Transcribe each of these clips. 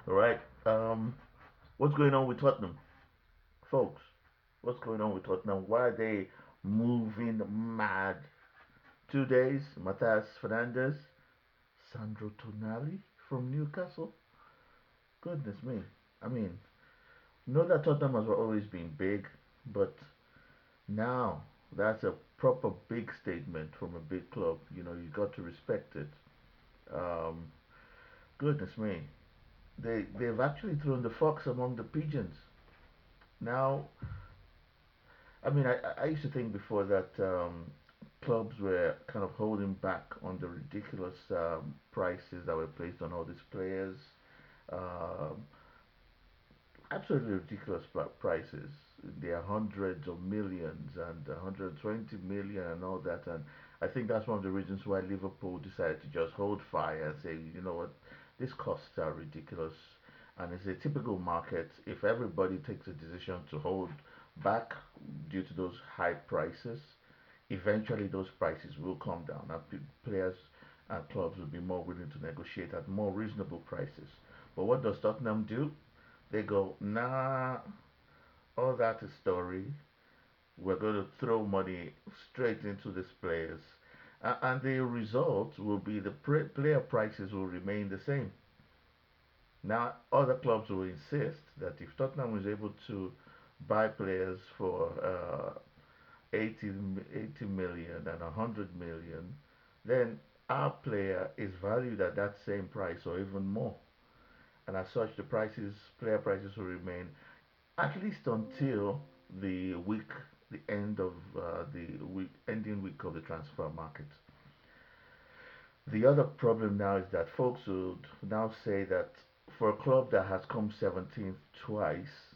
All right. What's going on with Tottenham, folks? What's going on with Tottenham? Why are they moving mad? 2 days. Matthias Fernandez, Sandro Tonali from Newcastle. Goodness me. I mean, know that Tottenham has always been big, but now that's a proper big statement from a big club. You got to respect it. Um, Goodness me. They've actually thrown the fox among the pigeons. Now, I mean, I used to think before that clubs were kind of holding back on the ridiculous prices that were placed on all these players. Um, Absolutely ridiculous prices. They are hundreds of millions and 120 million and all that. And I think that's one of the reasons why Liverpool decided to just hold fire and say, you know what, these costs are ridiculous. And it's a typical market. If everybody takes a decision to hold back due to those high prices, eventually those prices will come down. And players and clubs will be more willing to negotiate at more reasonable prices. But what does Tottenham do? They go, nah, all that is story. We're going to throw money straight into these players. And the result will be the player prices will remain the same. Now, other clubs will insist that if Tottenham is able to buy players for 80 million and 100 million, then our player is valued at that same price or even more. And as such, player prices will remain at least until the week, the end of the week, ending week of the transfer market. The other problem now is that folks would now say that for a club that has come 17th twice,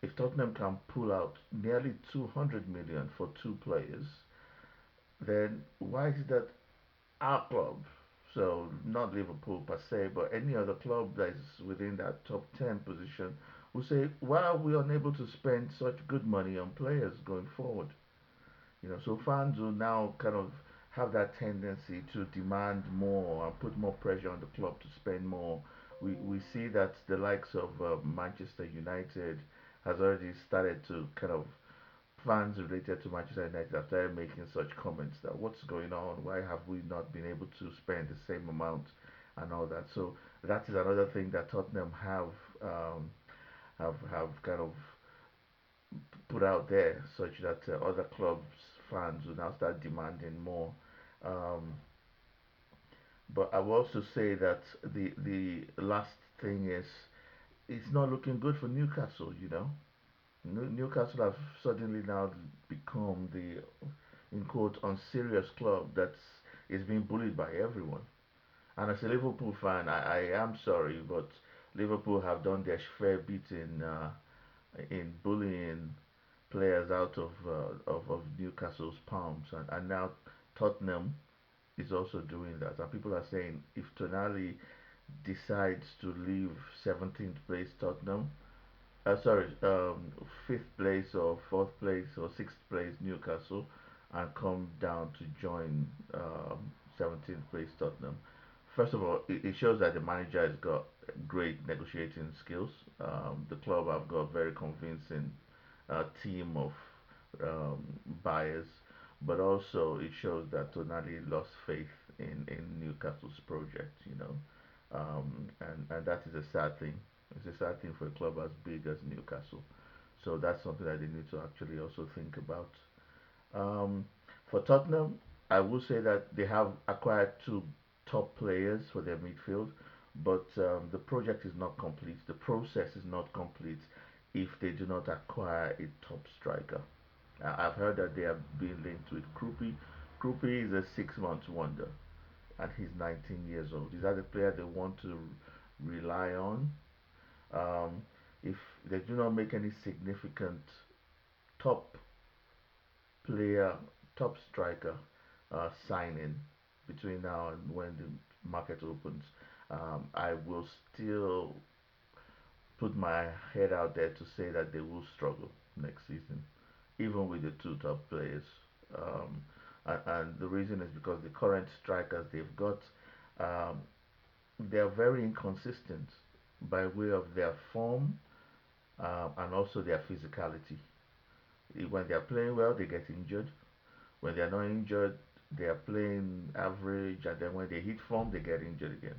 if Tottenham can pull out nearly 200 million for two players, then why is it that our club, so not Liverpool per se, but any other club that is within that top 10 position, will say, why are we unable to spend such good money on players going forward? So fans will now kind of have that tendency to demand more and put more pressure on the club to spend more. We see that the likes of Manchester United has already started to kind of fans related to Manchester United have started making such comments that what's going on? Why have we not been able to spend the same amount and all that? So that is another thing that Tottenham have kind of put out there, such that other clubs fans will now start demanding more. Um, but I will also say that the last thing is it's not looking good for Newcastle. Newcastle have suddenly now become the, in quote, unserious club that is being bullied by everyone. And as a Liverpool fan, I am sorry, but Liverpool have done their fair bit in bullying players out of Newcastle's palms, and now Tottenham is also doing that. And people are saying if Tonali decides to leave 17th place Tottenham, sorry, fifth place or fourth place or sixth place Newcastle, and come down to join 17th place Tottenham. First of all, it shows that the manager has got great negotiating skills. The club have got very convincing team of um, buyers, but also it shows that Tonali lost faith in Newcastle's project. And that is a sad thing. It's a sad thing for a club as big as Newcastle. So that's something that they need to actually also think about. Um, for Tottenham, I will say that they have acquired two top players for their midfield, but the project is not complete. The process is not complete if they do not acquire a top striker. I've heard that they are being linked with Krupi. Krupi is a 6 month wonder, and he's 19 years old. Is that a player they want to rely on? Um, if they do not make any significant top player, top striker signing between now and when the market opens, I will still put my head out there to say that they will struggle next season, even with the two top players. Um, and the reason is because the current strikers they've got, um, they're very inconsistent. by way of their form and also their physicality. When they are playing well, they get injured. When they are not injured, they are playing average, and then when they hit form, they get injured again.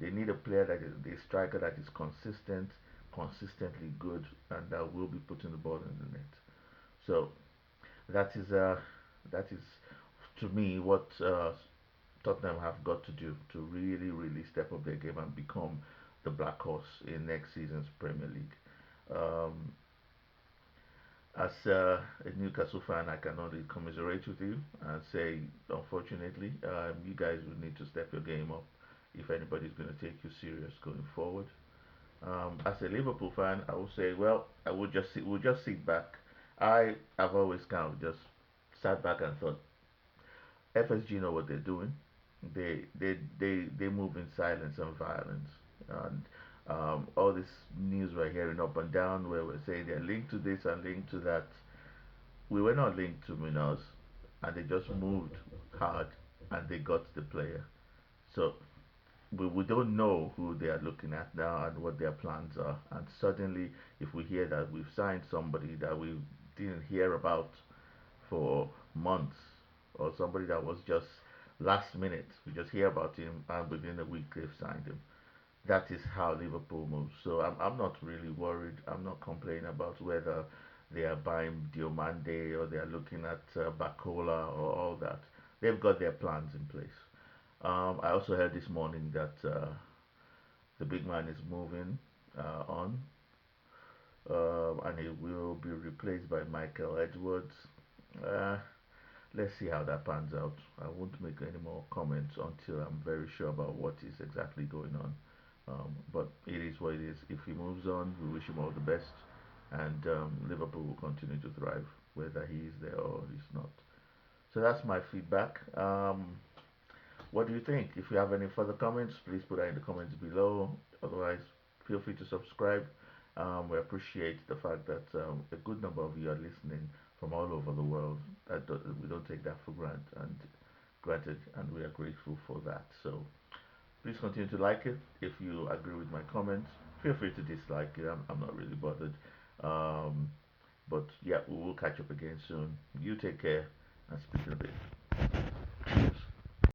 They need a player that is a striker that is consistent, consistently good, and that will be putting the ball in the net. So that is that is to me what Tottenham have got to do to really, really step up their game and become the black horse in next season's Premier League. Um, as a Newcastle fan, I can only commiserate with you and say, unfortunately, you guys will need to step your game up if anybody's going to take you serious going forward. As a Liverpool fan, I would say, well, I would just sit, we'll just sit back. I have always kind of just sat back and thought, FSG know what they're doing. They move in silence and violence, and all this news we're hearing up and down where we're saying they're linked to this and linked to that. We were not linked to Minos, and they just moved hard and they got the player. So we don't know who they are looking at now and what their plans are. And suddenly, if we hear that we've signed somebody that we didn't hear about for months, or somebody that was just last minute, we just hear about him, and within a week they've signed him. That is how Liverpool moves. So I'm not really worried. I'm not complaining about whether they are buying Diomande or they are looking at Bacola or all that. They've got their plans in place. I also heard this morning that the big man is moving on, and he will be replaced by Michael Edwards. Uh, let's see how that pans out. I won't make any more comments until I'm very sure about what is exactly going on. But it is what it is. If he moves on, we wish him all the best, and Liverpool will continue to thrive, whether he is there or he's not. So that's my feedback. What do you think? If you have any further comments, please put that in the comments below. Otherwise, feel free to subscribe. We appreciate the fact that a good number of you are listening from all over the world. We don't take that for granted, and we are grateful for that. So please continue to like it. If you agree with my comments, feel free to dislike it. I'm not really bothered. Um, but yeah, we will catch up again soon. You take care and speak in a bit. Cheers.